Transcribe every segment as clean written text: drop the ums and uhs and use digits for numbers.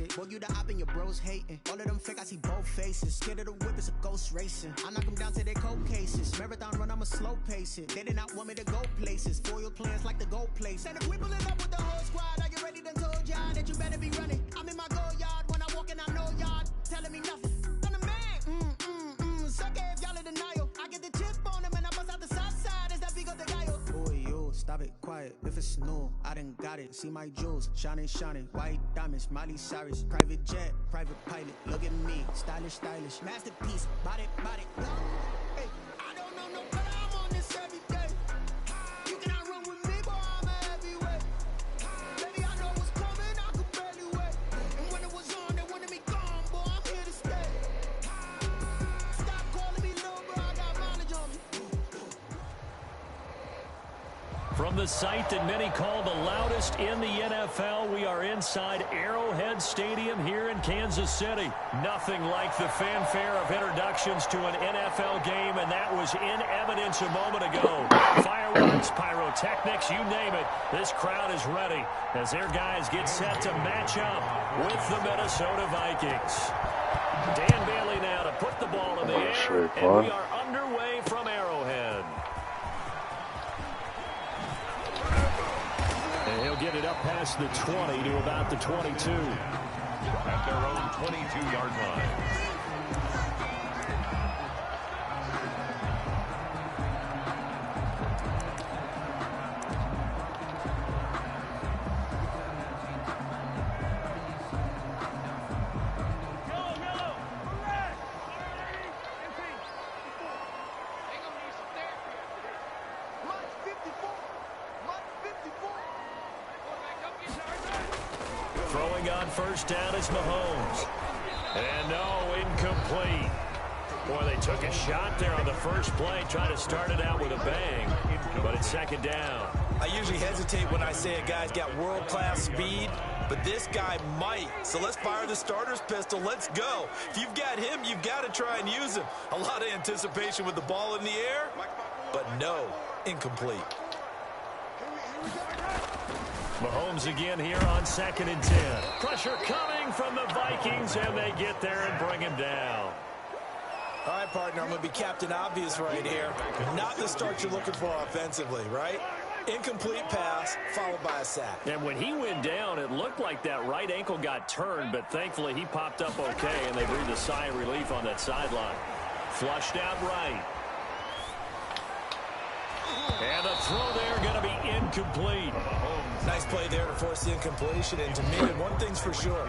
it. Boy, you the op and your bros hating. All of them fake, I see both faces. Scared of the whip, it's a ghost racing. I knock them down to their cold cases. Marathon run, I'ma slow pace it. They did not want me to go places. Foil plans like the gold place. And if we pulling up with the whole squad, are you ready? Done told y'all that you better be running. I'm in my go yard when I walk in, I know y'all telling me nothing. I'm the man. Suck it if y'all in denial. I get the chip on them and I bust out the south side. Is that big of the guy? Boy, yo, stop it, quiet. If it's new, I done got it. See my jewels, shining, white diamonds, Miley Cyrus, private jet, private pilot. Look at me, stylish, masterpiece, body. Hey, I don't know no better. I'm on this every day. You cannot run with me, boy. I'm a heavyweight. Baby, I know what's coming. I could barely wait. And when it was on, they wanted me gone, boy. I'm here to stay. Stop calling me little, bro. I got mileage on me. From the site that many call the loudest in the NFL, we are inside Arrowhead Stadium here in Kansas City. Nothing like the fanfare of introductions to an NFL game, and that was in evidence a moment ago. Fireworks, pyrotechnics, you name it. This crowd is ready as their guys get set to match up with the Minnesota Vikings. Dan Bailey now to put the ball in the air, and we are underway from Arrowhead. And he'll get it up past the 20 to about the 22. At their own 22-yard line. Throwing on first down is Mahomes. And no, incomplete. Boy, they took a shot there on the first play, trying to start it out with a bang, but it's second down. I usually hesitate when I say a guy's got world-class speed, but this guy might. So let's fire the starter's pistol. Let's go. If you've got him, you've got to try and use him. A lot of anticipation with the ball in the air, but no, incomplete. Mahomes again here on 2nd and 10. Pressure coming from the Vikings, and they get there and bring him down. All right, partner, I'm going to be Captain Obvious right here. Not the start you're looking for offensively, right? Incomplete pass, followed by a sack. And when he went down, it looked like that right ankle got turned, but thankfully he popped up okay, and they breathed a sigh of relief on that sideline. Flushed out right. And the throw there going to be incomplete. Nice play there to force the incompletion. And to me, one thing's for sure.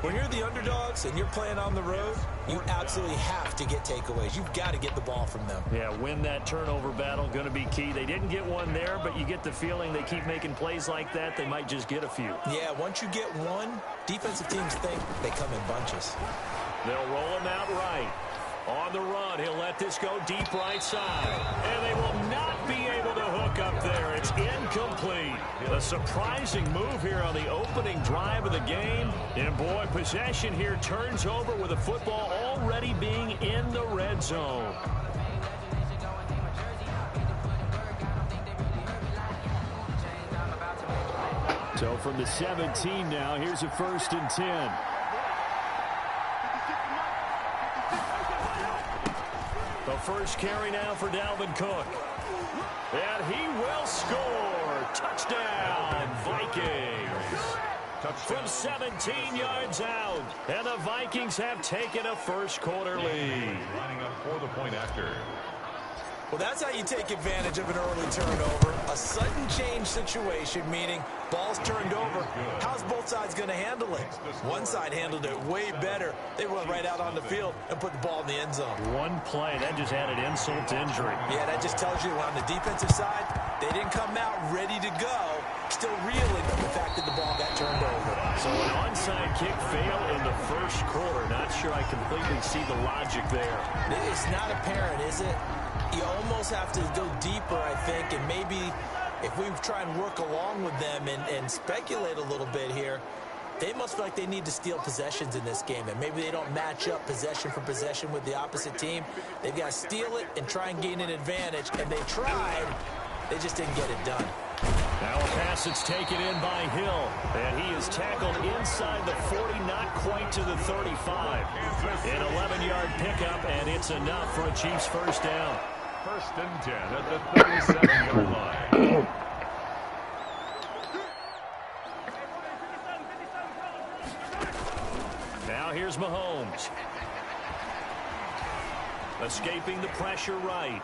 When you're the underdogs and you're playing on the road, you absolutely have to get takeaways. You've got to get the ball from them. Yeah, win that turnover battle, going to be key. They didn't get one there, but you get the feeling they keep making plays like that, they might just get a few. Yeah, once you get one, defensive teams think they come in bunches. They'll roll him out right. On the run, he'll let this go deep right side. And they will not be able to hook up there. It's incomplete. A surprising move here on the opening drive of the game. And boy, possession here turns over with the football already being in the red zone. So from the 17 now, here's a 1st and 10. The first carry now for Dalvin Cook. And he will score. Touchdown, Vikings. From 17 yards out. And the Vikings have taken a first-quarter lead. Lining up for the point after. Well, that's how you take advantage of an early turnover. A sudden change situation, meaning ball's turned over. How's both sides going to handle it? One side handled it way better. They run right out on the field and put the ball in the end zone. One play, that just added insult to injury. Yeah, that just tells you on the defensive side, they didn't come out ready to go, still reeling from the fact that the ball got turned over. So an onside kick fail in the first quarter. Not sure I completely see the logic there. It's not apparent, is it? You almost have to go deeper, I think, and maybe if we try and work along with them and speculate a little bit here, they must feel like they need to steal possessions in this game, and maybe they don't match up possession for possession with the opposite team. They've got to steal it and try and gain an advantage, and they tried. They just didn't get it done. Now a pass that's taken in by Hill, and he is tackled inside the 40, not right to the 35. An 11-yard pickup, and it's enough for a Chiefs first down. First and 10 at the 37-yard line. Now here's Mahomes. Escaping the pressure right.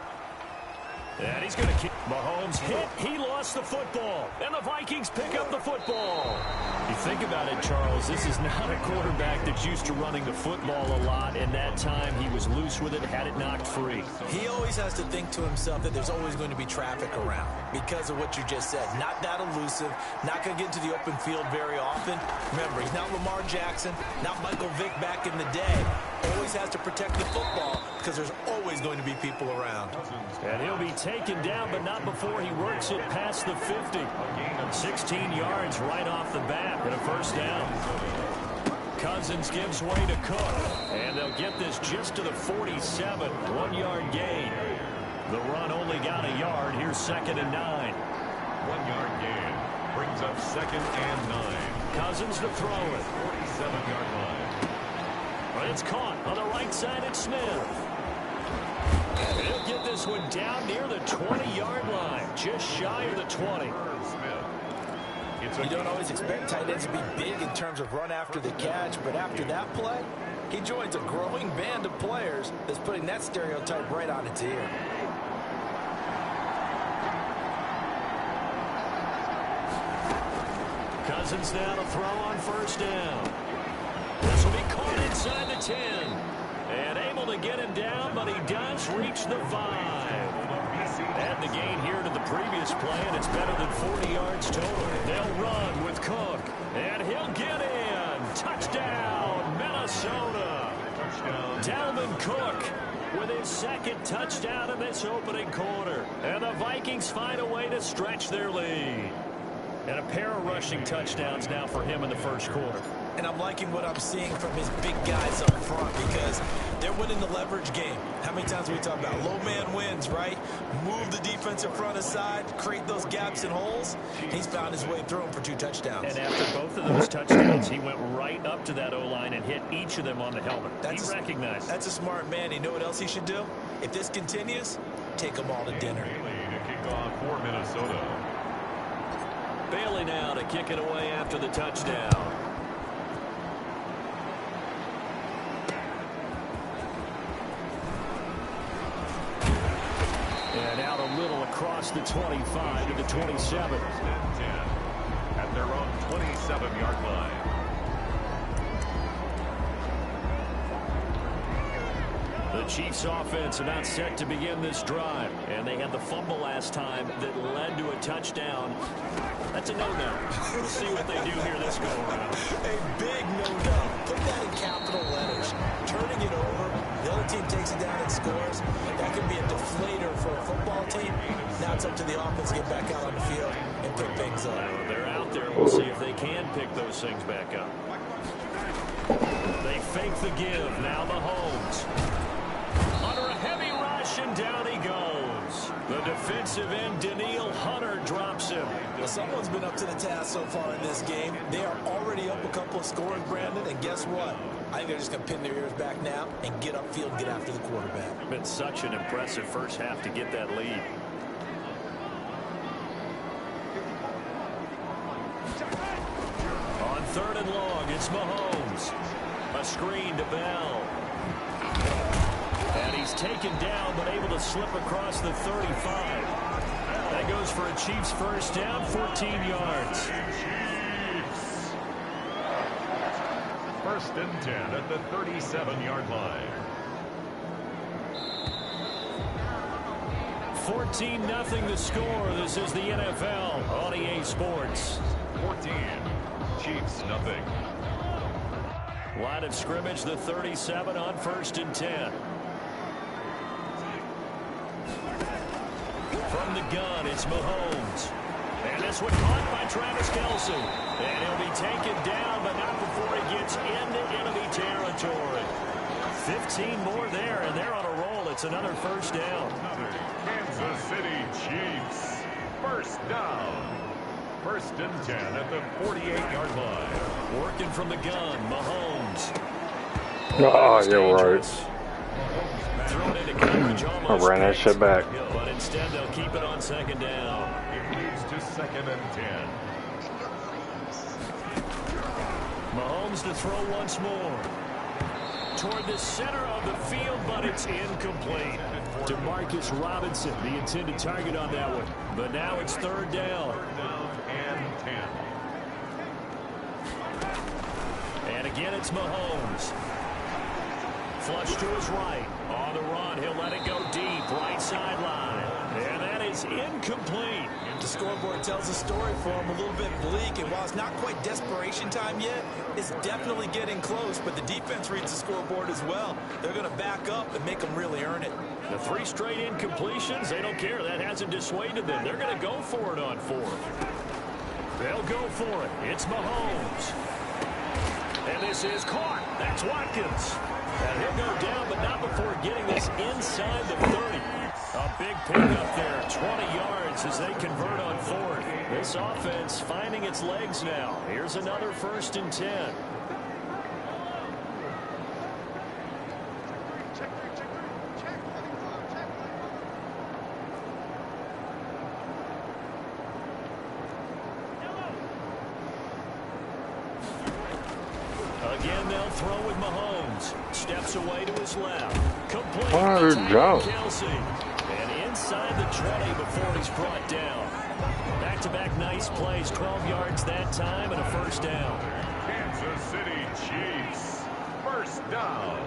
And he's going to kick. Mahomes hit. He lost the football. And the Vikings pick up the football. You think about it, Charles, this is not a quarterback that's used to running the football a lot. And that time he was loose with it, had it knocked free. He always has to think to himself that there's always going to be traffic around because of what you just said. Not that elusive, not going to get into the open field very often. Remember, he's not Lamar Jackson, not Michael Vick back in the day. Always has to protect the football because there's always going to be people around. And he'll be taken down, but not before he works it past the 50. 16 yards right off the bat and a first down. Cousins gives way to Cook. And they'll get this just to the 47. 1-yard gain. The run only got a yard. Here's 2nd and 9. 1-yard gain. Brings up 2nd and 9. Cousins to throw it. 47-yard line. But it's caught on the right side at Smith. And he'll get this one down near the 20-yard line. Just shy of the 20. You don't always expect tight ends to be big in terms of run after the catch, but after that play, he joins a growing band of players that's putting that stereotype right on its ear. Cousins now to throw on first down. This will be caught inside the 10. And able to get him down, but he does reach the 5. Add the gain here to the previous play, and it's better than 40 yards total. They'll run with Cook, and he'll get in. Touchdown, Minnesota. Dalvin Cook with his 2nd touchdown in this opening quarter. And the Vikings find a way to stretch their lead. And a pair of rushing touchdowns now for him in the first quarter. And I'm liking what I'm seeing from his big guys up front because they're winning the leverage game. How many times we talk about low man wins, right? Move the defensive front aside, create those gaps and holes. He's found his way through them for 2 touchdowns. And after both of those touchdowns, he went right up to that O-line and hit each of them on the helmet. He recognized. That's a smart man. You know what else he should do? If this continues, take them all to dinner. To kick off for Minnesota. Bailey now to kick it away after the touchdown. And out a little across the 25 to the 27. At their own 27-yard line. The Chiefs offense about set to begin this drive. And they had the fumble last time that led to a touchdown. That's a no-no. We'll see what they do here this go-around. A big no-no. Put that in capital letters. Turning it over. The other team takes it down and scores. That could be a deflator for a football team. Now it's up to the offense to get back out on the field and pick things up. They're out there. We'll see if they can pick those things back up. They fake the give. Now Mahomes. Under a heavy rush, and down he goes. The defensive end, Daniil Hunter, drops him. Well, someone's been up to the task so far in this game. They are already up a couple of scores, Brandon, and guess what? I think they're just going to pin their ears back now and get upfield and get after the quarterback. Been such an impressive first half to get that lead. On 3rd and long, it's Mahomes. A screen to Bell. And he's taken down, but able to slip across the 35. That goes for a Chiefs first down, 14 yards. First and 10 at the 37-yard line. 14-0 the score. This is the NFL on EA Sports. 14. Chiefs, nothing. Line of scrimmage, the 37 on 1st and 10. From the gun, it's Mahomes. And this one caught by Travis Kelce. And he'll be taken down, but not before he gets into enemy territory. 15 more there, and they're on a roll. It's another first down. Kansas City Chiefs. First down. First and 10 at the 48-yard line. Working from the gun, Mahomes. Oh, you're right. Thrown into coverage, I almost ran that shit back. but instead they'll keep it on second down. It moves to 2nd and 10. Mahomes to throw once more. Toward the center of the field, but it's incomplete. DeMarcus Robinson, the intended target on that one. But now it's 3rd down. 3rd down and 10. And again, it's Mahomes. Flush to his right. On the run, he'll let it go deep. Right sideline. And that is incomplete. The scoreboard tells a story for him, a little bit bleak, and while it's not quite desperation time yet, it's definitely getting close, but the defense reads the scoreboard as well. They're going to back up and make them really earn it. The 3 straight incompletions, they don't care. That hasn't dissuaded them. They're going to go for it on 4th. They'll go for it. It's Mahomes. And this is caught. That's Watkins. And he'll go down, but not before getting this inside the 30. A big pickup there, 20 yards as they convert on 4th. This offense finding its legs now. Here's another 1st and 10. Again, they'll throw with Mahomes. Steps away to his left. Complete. Kelsey. And inside the 20 before he's brought down. Back-to-back nice plays. 12 yards that time and a 1st down. Kansas City Chiefs. 1st down.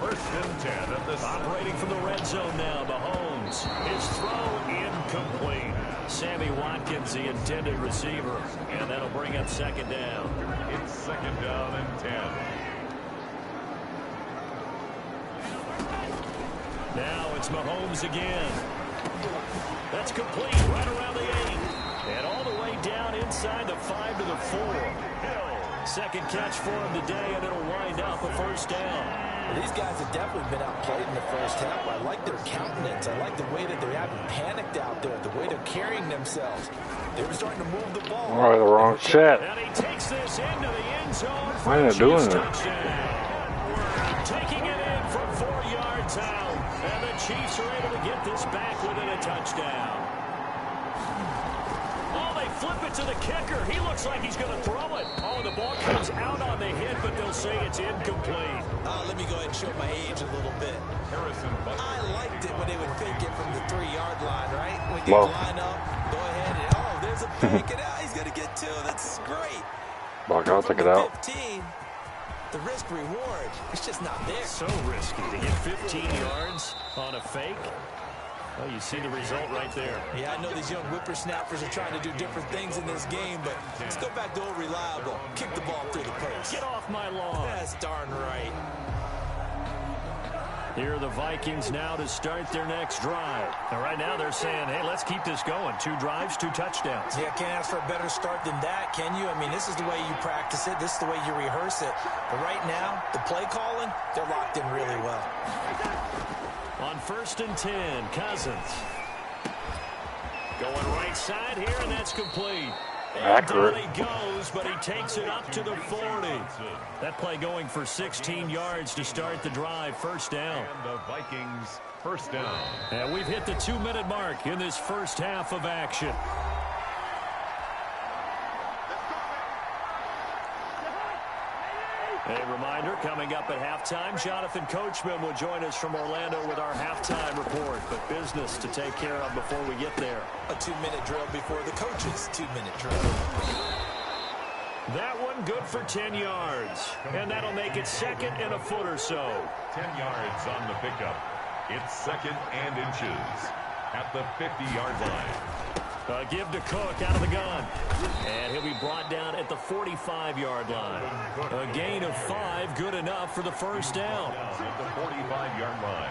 1st and 10 at the operating from the red zone now. Mahomes. His throw incomplete. Sammy Watkins, the intended receiver. And that'll bring up 2nd down. It's 2nd down and 10. Now it's Mahomes again. That's complete right around the 8. And all the way down inside the 5 to the 4. 2nd catch for him today, and it'll wind up a 1st down. Well, these guys have definitely been outplayed in the 1st half. I like their countenance. I like the way that they haven't panicked out there, the way they're carrying themselves. They were starting to move the ball. Oh, the wrong shit. And he takes this into the end zone. Why are they doing that? Taking it in from 4 yards out. And the Chiefs are able to get this back within a touchdown. Oh, they flip it to the kicker. He looks like he's going to throw it. Oh, the ball comes out on the hit, but they'll say it's incomplete. Let me go ahead and show my age a little bit. I liked it when they would fake it from the 3-yard line, right? When you line up, go ahead and, oh, there's a fake. And he's going to get 2. That's great. Buck, I'll take it out. 15, the risk reward, it's just not there. So risky to get 15 yards on a fake. Well, you see the result right there. Yeah, I know these young whippersnappers are trying to do different things in this game, but let's go back to old reliable. Kick the ball through the post. Get off my lawn. That's darn right. Here are the Vikings now to start their next drive. And right now they're saying, hey, let's keep this going. 2 drives, 2 touchdowns. Yeah, can't ask for a better start than that, can you? I mean, this is the way you practice it. This is the way you rehearse it. But right now, the play calling, they're locked in really well. On 1st and 10, Cousins. Going right side here, and that's complete. And down he goes, but he takes it up to the 40. That play going for 16 yards to start the drive. 1st down. And the Vikings 1st down. And we've hit the 2-minute mark in this 1st half of action. A reminder, coming up at halftime, Jonathan Coachman will join us from Orlando with our halftime report. But business to take care of before we get there. A 2-minute drill before the coach's 2-minute drill. That one good for 10 yards. And that'll make it 2nd and a foot or so. 10 yards on the pickup. It's 2nd and inches at the 50-yard line. Give to Cook out of the gun. And he'll be brought down at the 45-yard line. A gain of 5, good enough for the 1st down. At the 45-yard line.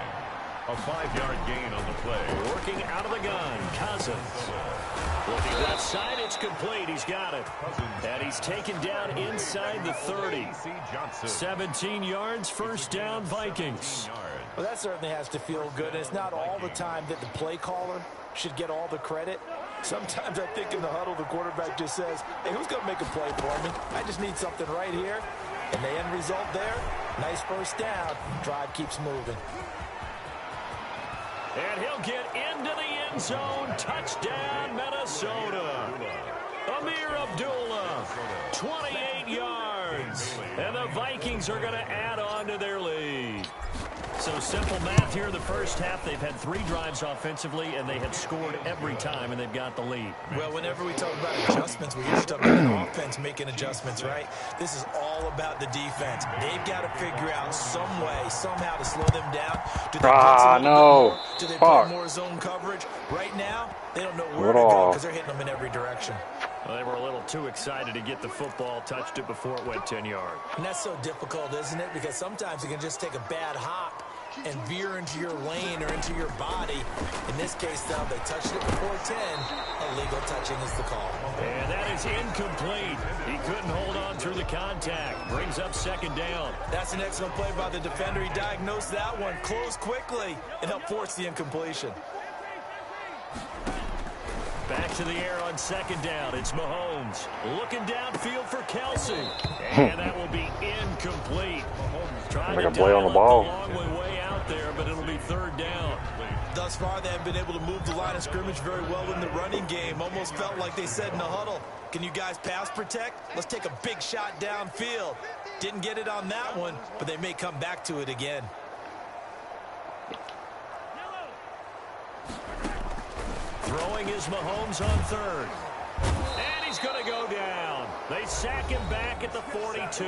A 5-yard gain on the play. Working out of the gun, Cousins. Looking left side, it's complete. He's got it. And he's taken down inside the 30. 17 yards, 1st down, Vikings. Well, that certainly has to feel good. It's not all the time that the play caller should get all the credit. Sometimes I think in the huddle, the quarterback just says, hey, who's going to make a play for me? I just need something right here. And the end result there, nice first down. Drive keeps moving. And he'll get into the end zone. Touchdown, Minnesota. Amir Abdullah, 28 yards. And the Vikings are going to add on to their lead. So simple math here in the first half. They've had 3 drives offensively, and they have scored every time, and they've got the lead. Well, whenever we talk about adjustments, we usually talk about the offense making adjustments, right? This is all about the defense. They've got to figure out some way, somehow to slow them down. Do they Do they play more zone coverage? Right now, they don't know where to go because they're hitting them in every direction. Well, they were a little too excited to get the football, touched it before it went 10 yards. And that's so difficult, isn't it? Because sometimes you can just take a bad hop and veer into your lane or into your body. In this case, though, they touched it before 10. Illegal touching is the call. And that is incomplete. He couldn't hold on through the contact. Brings up second down. That's an excellent play by the defender. He diagnosed that one, closed quickly, and helped force the incompletion. Back to the air on second down. It's Mahomes looking downfield for Kelsey. And that will be incomplete. Trying to play on the ball. Long way out there, but it'll be third down. Thus far, they have been able to move the line of scrimmage very well in the running game. Almost felt like they said in the huddle, can you guys pass protect? Let's take a big shot downfield. Didn't get it on that one, but they may come back to it again. Throwing is Mahomes on third. And he's going to go down. They sack him back at the 42.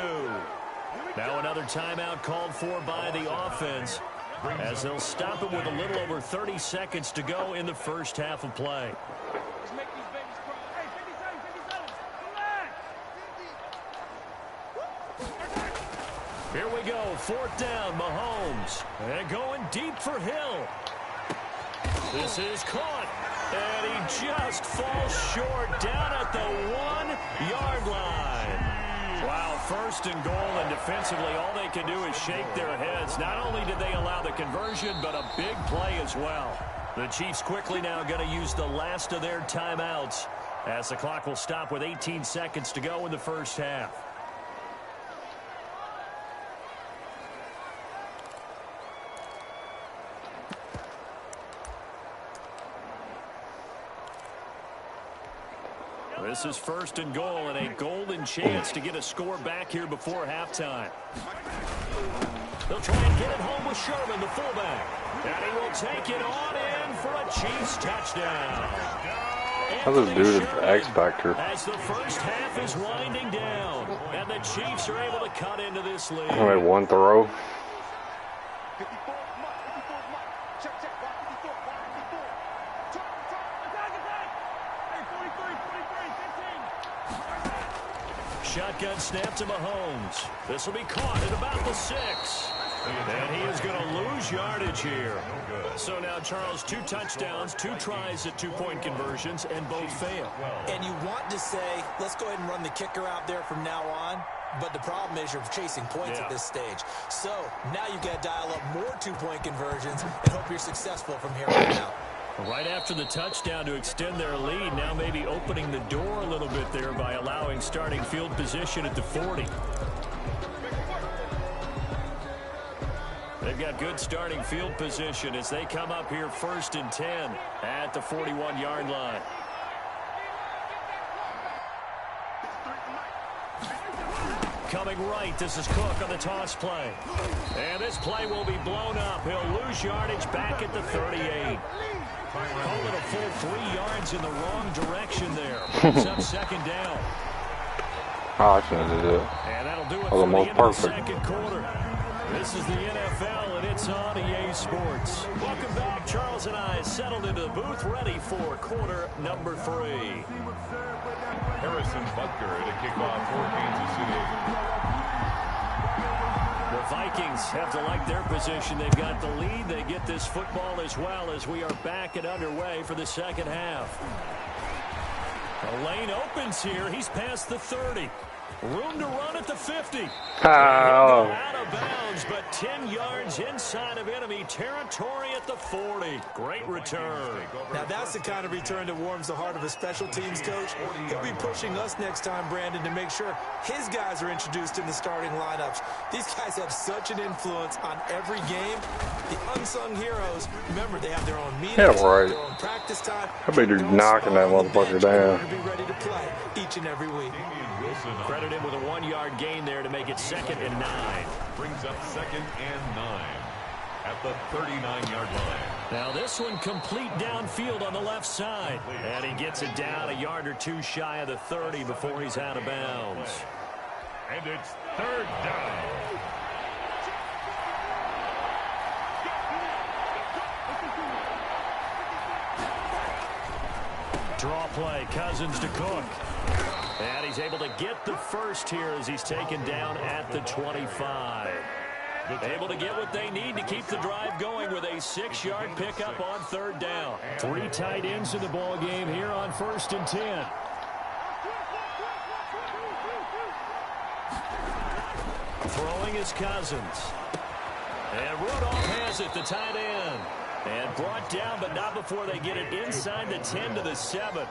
Now another timeout called for by the offense, as they'll stop it with a little over 30 seconds to go in the first half of play. Here we go, fourth down, Mahomes. And going deep for Hill. This is caught. And he just falls short down at the 1-yard line. Wow, first and goal, and defensively all they can do is shake their heads. Not only did they allow the conversion, but a big play as well. The Chiefs quickly now going to use the last of their timeouts, as the clock will stop with 18 seconds to go in the first half. This is first and goal, and a golden chance to get a score back here before halftime. They'll try and get it home with Sherman, the fullback. And he will take it on in for a Chiefs touchdown. How's this dude at X Factor? As the first half is winding down, and the Chiefs are able to cut into this lead. Only one throw. Shotgun snap to Mahomes. This will be caught at about the 6. And he is going to lose yardage here. So now, Charles, 2 touchdowns, 2 tries at 2-point conversions, and both fail. And you want to say, let's go ahead and run the kicker out there from now on. But the problem is you're chasing points at this stage. So now you've got to dial up more 2-point conversions and hope you're successful from here on out. Right after the touchdown to extend their lead, now maybe opening the door a little bit there by allowing starting field position at the 40. They've got good starting field position as they come up here first and 10 at the 41-yard line. Coming right, this is Cook on the toss play. And this play will be blown up. He'll lose yardage back at the 38. Call it a full 3 yards in the wrong direction there. Brings up second down. Oh, I shouldn't have did it. And that'll do it for the end of the second quarter. This is the NFL, and it's on EA Sports. Welcome back. Charles and I settled into the booth, ready for quarter number 3. Harrison Butker to kick off for Kansas City. The Vikings have to like their position. They've got the lead. They get this football as well as we are back and underway for the second half. The lane opens here. He's past the 30. Room to run at the 50. Out of bounds, but 10 yards inside of enemy territory at the 40. Great return. Now that's the kind of return that warms the heart of a special teams coach. He'll be pushing us next time, Brandon, to make sure his guys are introduced in the starting lineups. These guys have such an influence on every game. The unsung heroes, remember, they have their own meetings, their own practice time. I bet you're knocking that motherfucker down. To be ready to play each and every week. Credit him with a 1-yard gain there to make it 2nd and 9. Brings up 2nd and 9 at the 39-yard line. Now this one complete downfield on the left side. And he gets it down a yard or two shy of the 30 before he's out of bounds. And it's 3rd down. Draw play, Cousins to Cook. And he's able to get the first here as he's taken down at the 25. Able to get what they need to keep the drive going with a 6-yard pickup on 3rd down. 3 tight ends in the ball game here on 1st and 10. Throwing is Cousins. And Rudolph has it, the tight end. And brought down, but not before they get it inside the 10 to the 7.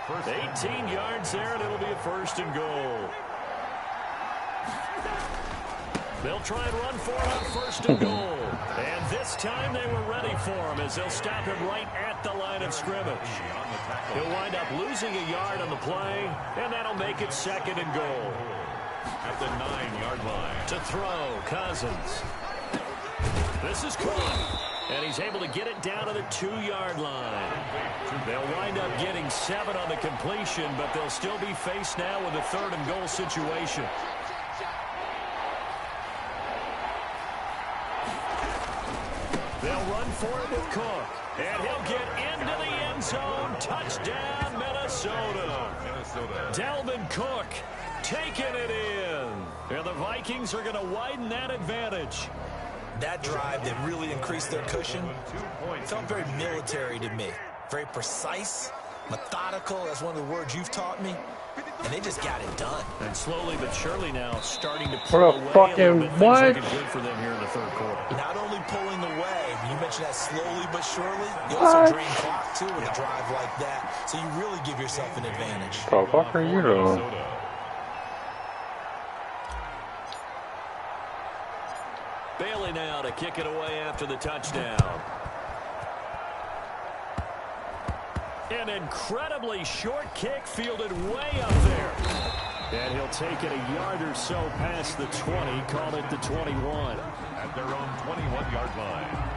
18 yards there, and it'll be a 1st and goal. They'll try and run for it on 1st and goal. And this time they were ready for him as they'll stop him right at the line of scrimmage. He'll wind up losing a yard on the play, and that'll make it 2nd and goal. At the 9-yard line. To throw, Cousins. This is caught. And he's able to get it down to the 2-yard line. They'll wind up getting 7 on the completion, but they'll still be faced now with a 3rd and goal situation. They'll run for it with Cook. And he'll get into the end zone. Touchdown, Minnesota. Dalvin Cook taking it in. And the Vikings are going to widen that advantage. That drive that really increased their cushion felt very military to me. Very precise, methodical. That's one of the words you've taught me. And they just got it done. And slowly but surely now starting to pull away fucking a little bit. what? Things looking good for them here in the 3rd quarter. Not only pulling away, you mentioned that slowly but surely. You also drain clock, too, with a drive like that. So you really give yourself an advantage. What the fuck are you doing? Bailey now to kick it away after the touchdown. An incredibly short kick fielded way up there. And he'll take it a yard or so past the 20, call it the 21. At their own 21-yard line.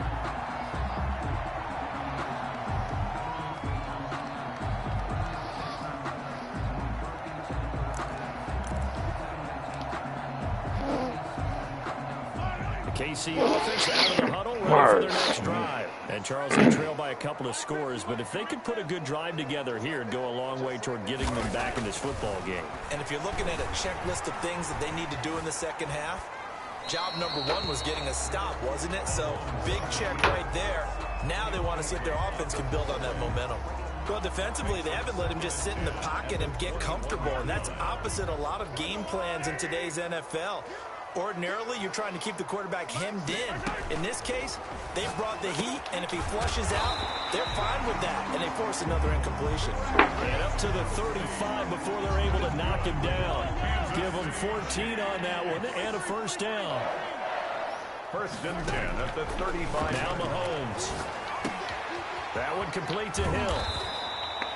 KC offense out of the huddle, ready for their next drive. And Charles, they trail by a couple of scores, but if they could put a good drive together here, it'd go a long way toward getting them back in this football game. And if you're looking at a checklist of things that they need to do in the second half, job number 1 was getting a stop, wasn't it? So big check right there. Now they want to see if their offense can build on that momentum. Well, defensively, they haven't let him just sit in the pocket and get comfortable, and that's opposite a lot of game plans in today's NFL. Ordinarily, you're trying to keep the quarterback hemmed in. In this case, they brought the heat, and if he flushes out, they're fine with that, and they force another incompletion. And up to the 35 before they're able to knock him down. Give them 14 on that one and a 1st down. 1st and 10 at the 35. Now Mahomes. That one complete to Hill.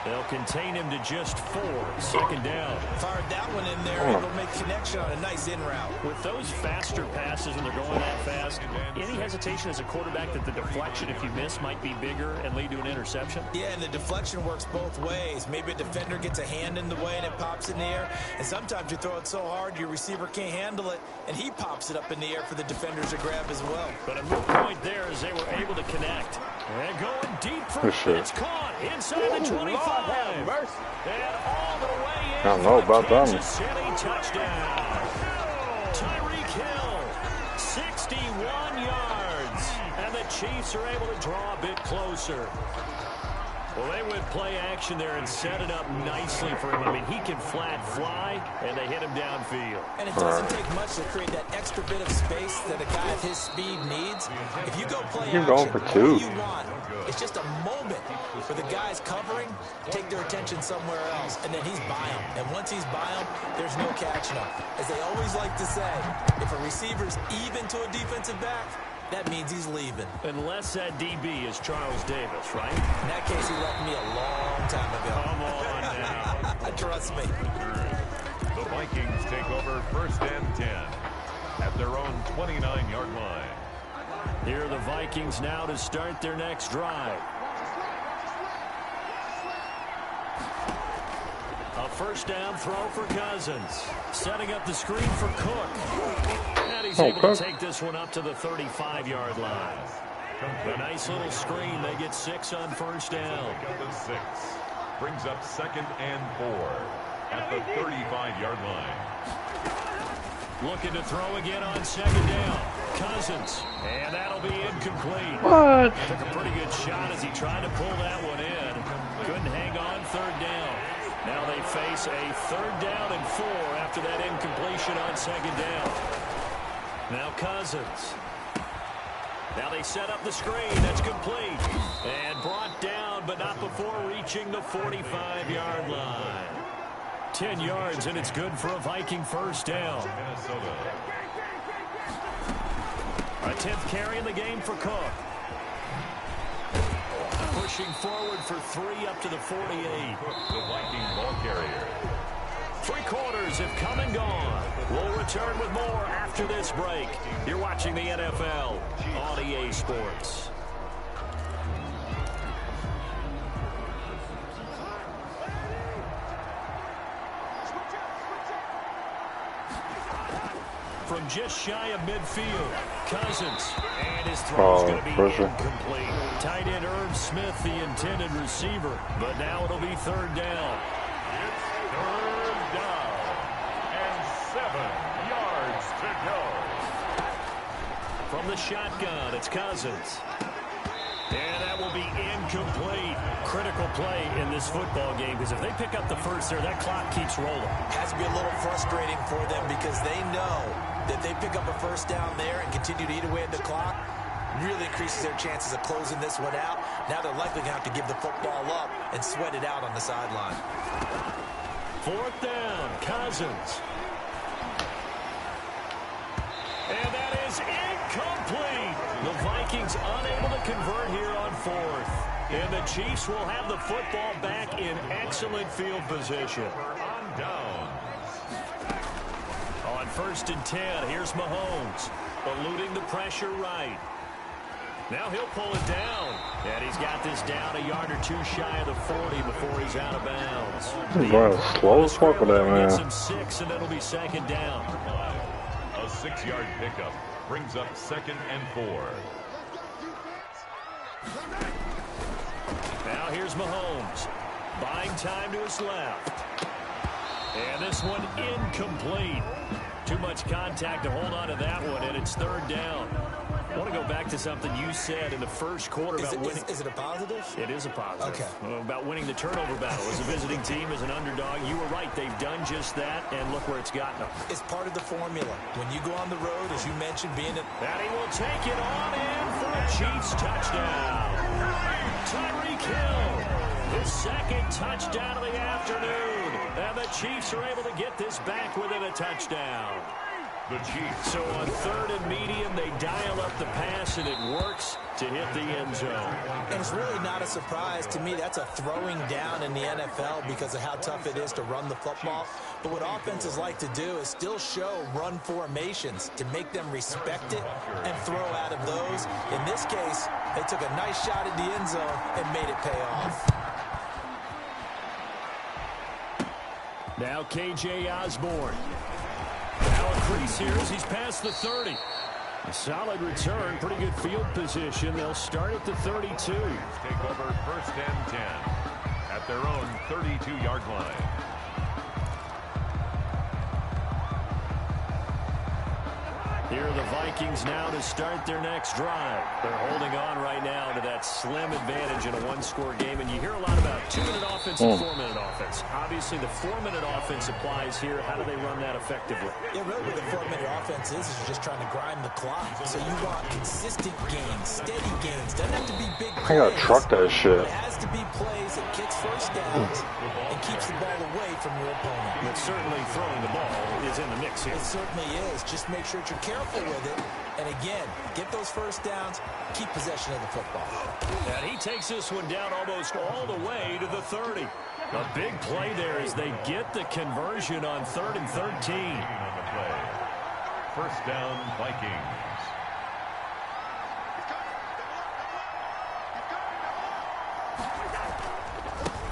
They'll contain him to just 4. 2nd down. Fired that one in there, and they'll make connection on a nice in route. With those faster passes when they're going that fast, any hesitation as a quarterback that the deflection, if you miss, might be bigger and lead to an interception? Yeah, and the deflection works both ways. Maybe a defender gets a hand in the way and it pops in the air. And sometimes you throw it so hard your receiver can't handle it, and he pops it up in the air for the defenders to grab as well. But a moot point there as they were able to connect. And going deep for it's caught inside the 25. And all the way in. I don't know about them. Kansas City touchdown. Tyreek Hill, 61 yards. And the Chiefs are able to draw a bit closer. Well, they would play action there and set it up nicely for him. I mean, he can flat fly, and they hit him downfield. And it doesn't take much to create that extra bit of space that a guy of his speed needs. If you go play action, going for two. all you want is just a moment for the guys covering, take their attention somewhere else, and then he's by him. And once he's by him, there's no catching him. As they always like to say, if a receiver's even to a defensive back, that means he's leaving. Unless that DB is Charles Davis, right? In that case, he left me a long time ago. Come on now. Trust me. The Vikings take over 1st and 10 at their own 29-yard line. Here are the Vikings now to start their next drive. A first down throw for Cousins. Setting up the screen for Cook. And he's able to take this one up to the 35-yard line. A nice little screen. They get 6 on first down. Brings up 2nd and 4 at the 35-yard line. Looking to throw again on 2nd down. Cousins. And that'll be incomplete. What? Took a pretty good shot as he tried to pull that one in. Couldn't hang on 3rd down. Now they face a 3rd down and 4 after that incompletion on 2nd down. Now Cousins. Now they set up the screen. That's complete. And brought down, but not before reaching the 45-yard line. 10 yards, and it's good for a Viking first down. A 10th carry in the game for Cook. Pushing forward for 3 up to the 48. The Viking ball carrier. 3 quarters have come and gone. We'll return with more after this break. You're watching the NFL on EA Sports. From just shy of midfield, Cousins. And his throw is going to be incomplete. Tight end Irv Smith, the intended receiver. But now it'll be 3rd down. It's 3rd down and 7 yards to go. From the shotgun, it's Cousins. And that will be incomplete. Critical play in this football game, because if they pick up the first there, that clock keeps rolling. Has to be a little frustrating for them because they know that they pick up a first down there and continue to eat away at the clock, really increases their chances of closing this one out. Now they're likely going to have to give the football up and sweat it out on the sideline. 4th down, Cousins. And that is incomplete. The Vikings unable to convert here on 4th. And the Chiefs will have the football back in excellent field position. On down. On 1st and 10, here's Mahomes, eluding the pressure right. Now he'll pull it down. And he's got this down a yard or 2 shy of the 40 before he's out of bounds. He's running slow as fuck with that, man. Gets him 6, and it'll be 2nd down. A 6-yard pickup brings up 2nd and 4. Now here's Mahomes, buying time to his left. And this one incomplete. Too much contact to hold on to that one, and it's 3rd down. I want to go back to something you said in the first quarter about winning. Is it a positive? It is a positive. Okay. About winning the turnover battle. As a visiting team, as an underdog, you were right. They've done just that, and look where it's gotten them. It's part of the formula. When you go on the road, as you mentioned, being a... And he will take it on in for a Chiefs touchdown. Tyreek Hill, his 2nd touchdown of the afternoon. And the Chiefs are able to get this back within a touchdown. The Chiefs. So on 3rd and medium, they dial up the pass, and it works to hit the end zone. And it's really not a surprise to me. That's a throwing down in the NFL because of how tough it is to run the football. But what offenses like to do is still show run formations to make them respect it and throw out of those. In this case, they took a nice shot at the end zone and made it pay off. Now K.J. Osborne. Now a crease here as he's past the 30. A solid return, pretty good field position. They'll start at the 32. Take over 1st and 10 at their own 32-yard line. Here are the Vikings now to start their next drive. They're holding on right now to that slim advantage in a one-score game. And you hear a lot about 2-minute offense and 4-minute offense. Obviously, the 4-minute offense applies here. How do they run that effectively? Yeah, really what the 4-minute offense is you're just trying to grind the clock. So you want consistent gains, steady gains. Doesn't have to be big plays. I gotta truck that shit. It has to be plays that kicks first downs and keeps the ball away from your opponent. But certainly throwing the ball is in the mix here. It certainly is. Just make sure that you're careful with it. And again, get those first downs, keep possession of the football. And he takes this one down almost all the way to the 30. A big play there as they get the conversion on 3rd and 13. On the play. First down, Vikings.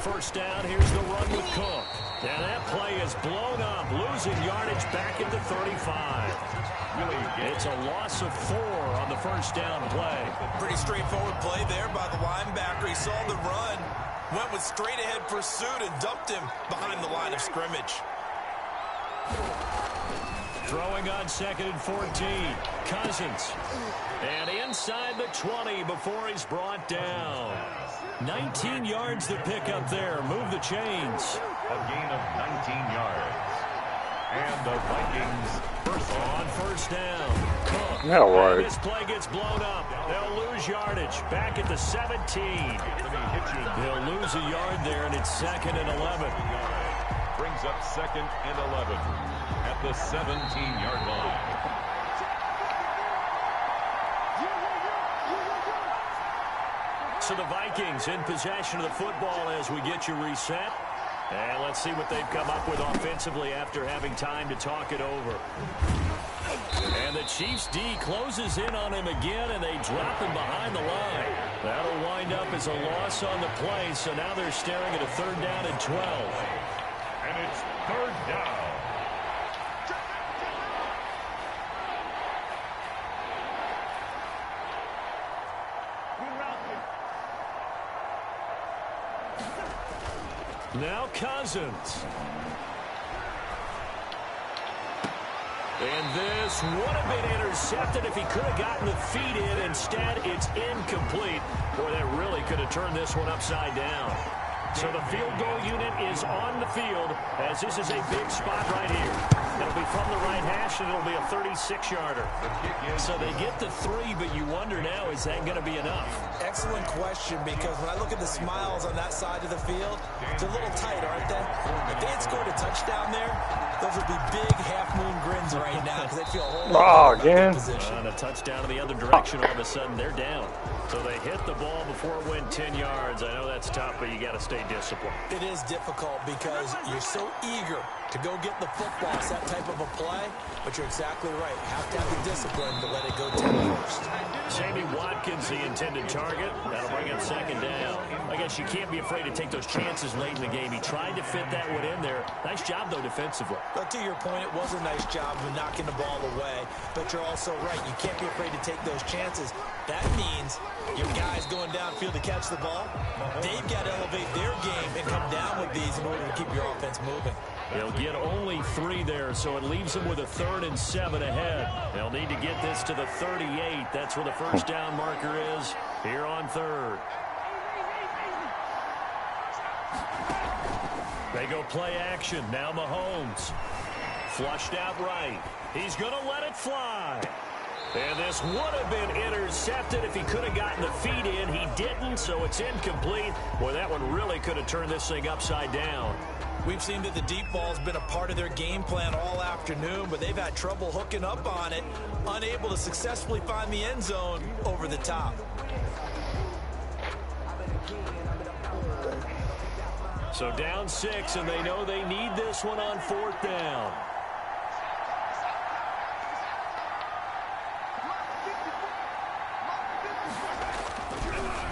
First down, here's the run with Cook. And that play is blown up, losing yardage back at the 35. It's a loss of 4 on the first down play. Pretty straightforward play there by the linebacker. He saw the run, went with straight-ahead pursuit, and dumped him behind the line of scrimmage. Throwing on 2nd and 14. Cousins. And inside the 20 before he's brought down. 19 yards to pick up there. Move the chains. A gain of 19 yards. And the Vikings first down. Cook. Yeah, right. And this play gets blown up. They'll lose yardage. Back at the 17. They'll lose a yard there, and it's 2nd and 11. Brings up 2nd and 11 at the 17-yard line. So the Vikings in possession of the football as we get you reset. And let's see what they've come up with offensively after having time to talk it over. And the Chiefs D closes in on him again, and they drop him behind the line. That'll wind up as a loss on the play, so now they're staring at a 3rd down and 12. And it's 3rd down. Now Cousins. And this would have been intercepted if he could have gotten the feet in. Instead, it's incomplete. Boy, that really could have turned this one upside down. So the field goal unit is on the field as this is a big spot right here. It'll be from the right hash, and it'll be a 36-yarder. So they get the 3, but you wonder now, is that going to be enough? Excellent question, because when I look at the smiles on that side of the field, they're a little tight, aren't they? If they had scored a touchdown there, those would be big half-moon grins right now because they'd feel a whole lot again. And a touchdown in the other direction, all of a sudden they're down. So they hit the ball before it went 10 yards. I know that's tough, but you got to stay disciplined. It is difficult because you're so eager to go get the football. It's that type of a play, but you're exactly right. You have to have the discipline to let it go 10 first. Sammy Watkins, the intended target. That'll bring up 2nd down. I guess you can't be afraid to take those chances late in the game. He tried to fit that one in there. Nice job, though, defensively. But to your point, it was a nice job of knocking the ball away. But you're also right. You can't be afraid to take those chances. That means your guys going downfield to catch the ball, they've got to elevate their game and come down with these in order to keep your offense moving. They'll get only 3 there, so it leaves them with a 3rd and 7 ahead. They'll need to get this to the 38. That's where the first down marker is here on 3rd. They go play action. Now Mahomes. Flushed out right. He's going to let it fly. And this would have been intercepted if he could have gotten the feet in. He didn't, so it's incomplete. Boy, that one really could have turned this thing upside down. We've seen that the deep ball's been a part of their game plan all afternoon, but they've had trouble hooking up on it, unable to successfully find the end zone over the top. So down 6, and they know they need this one on 4th down.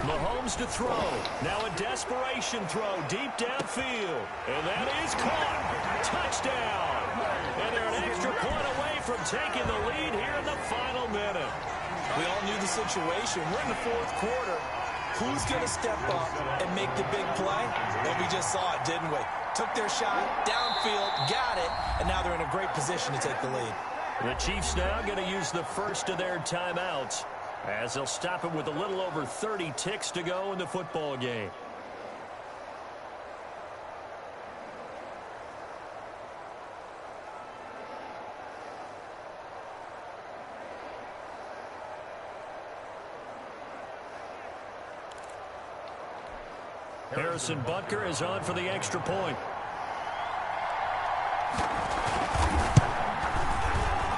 Mahomes to throw. Now a desperation throw deep downfield. And that is caught. Touchdown. And they're an extra point away from taking the lead here in the final minute. We all knew the situation. We're in the 4th quarter. Who's going to step up and make the big play? And we just saw it, didn't we? Took their shot, downfield, got it, and now they're in a great position to take the lead. The Chiefs now going to use the first of their timeouts as they'll stop it with a little over 30 ticks to go in the football game. Harrison Butker is on for the extra point.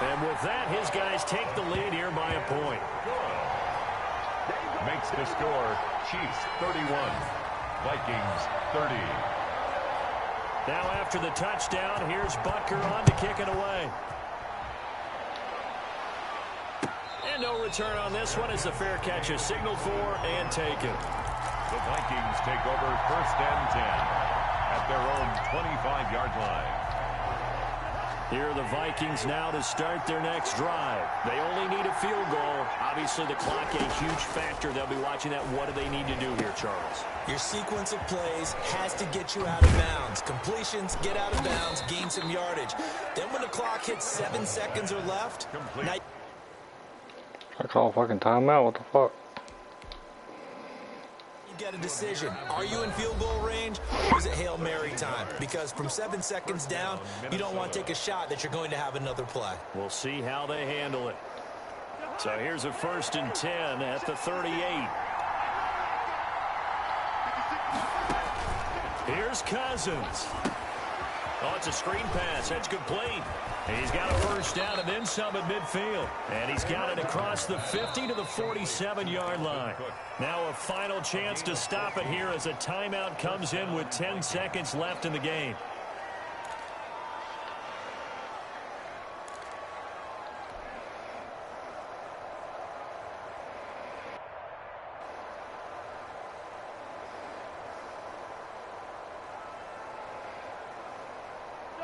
And with that, his guys take the lead here by a point. Makes the score Chiefs 31, Vikings 30. Now after the touchdown, here's Butker on to kick it away. And no return on this one as the fair catch is signaled for and taken. The Vikings take over 1st and 10 at their own 25-yard line. Here are the Vikings now to start their next drive. They only need a field goal. Obviously, the clock a huge factor. They'll be watching that. What do they need to do here, Charles? Your sequence of plays has to get you out of bounds. Completions, get out of bounds, gain some yardage. Then when the clock hits 7 seconds or left, now I call a fucking timeout. What the fuck? you get a decision. Are you in field goal range or is it Hail Mary time? Because from 7 seconds down, you don't want to take a shot that you're going to have another play. We'll see how they handle it. So here's a 1st and 10 at the 38. Here's Cousins. Oh, it's a screen pass. That's complete. He's got a 1st down and then some at midfield. And he's got it across the 50 to the 47-yard line. Now a final chance to stop it here as a timeout comes in with 10 seconds left in the game.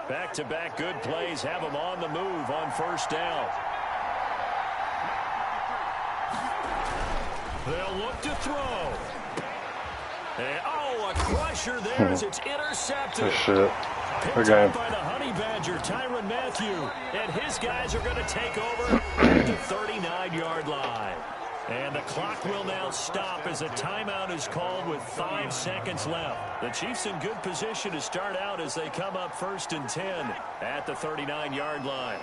Back-to-back good plays have them on the move on 1st down. They'll look to throw. And, oh, a crusher there as it's intercepted. Good shit. Picked up by the Honey Badger, Tyrann Mathieu. And his guys are going to take over at the 39-yard line. And the clock will now stop as a timeout is called with 5 seconds left. The Chiefs in good position to start out as they come up 1st and 10 at the 39-yard line.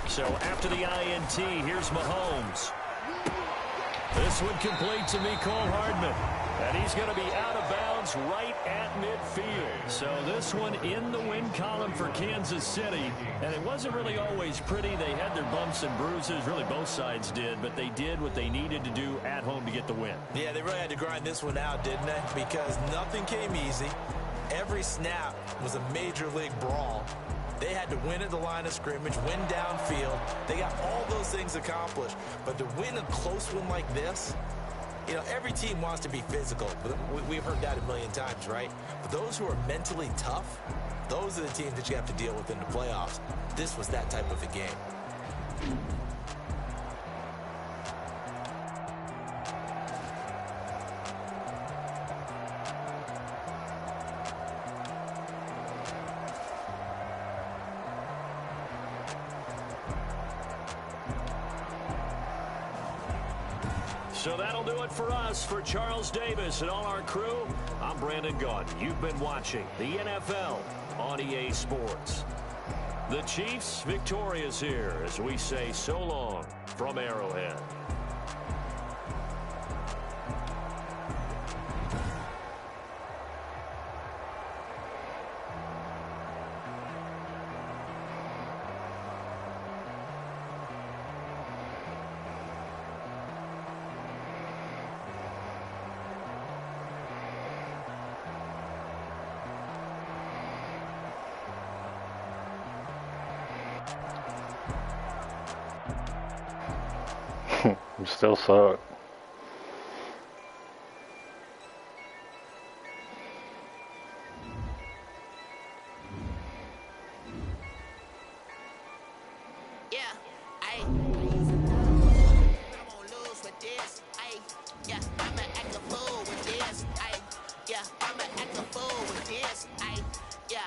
So after the INT, here's Mahomes. This one complete to Mecole Hardman. And he's going to be out of bounds right at midfield. So this one in the win column for Kansas City. And it wasn't really always pretty. They had their bumps and bruises. Really, both sides did. But they did what they needed to do at home to get the win. Yeah, they really had to grind this one out, didn't they? Because nothing came easy. Every snap was a major league brawl. They had to win at the line of scrimmage, win downfield. They got all those things accomplished. But to win a close one like this, you know, every team wants to be physical. We've heard that a million times, right? But those who are mentally tough, those are the teams that you have to deal with in the playoffs. This was that type of a game. So that'll do it for us. For Charles Davis and all our crew, I'm Brandon Gaudin. You've been watching the NFL on EA Sports. The Chiefs victorious here as we say so long from Arrowhead. You still suck. Yeah, I'ma act a fool with this. Yeah,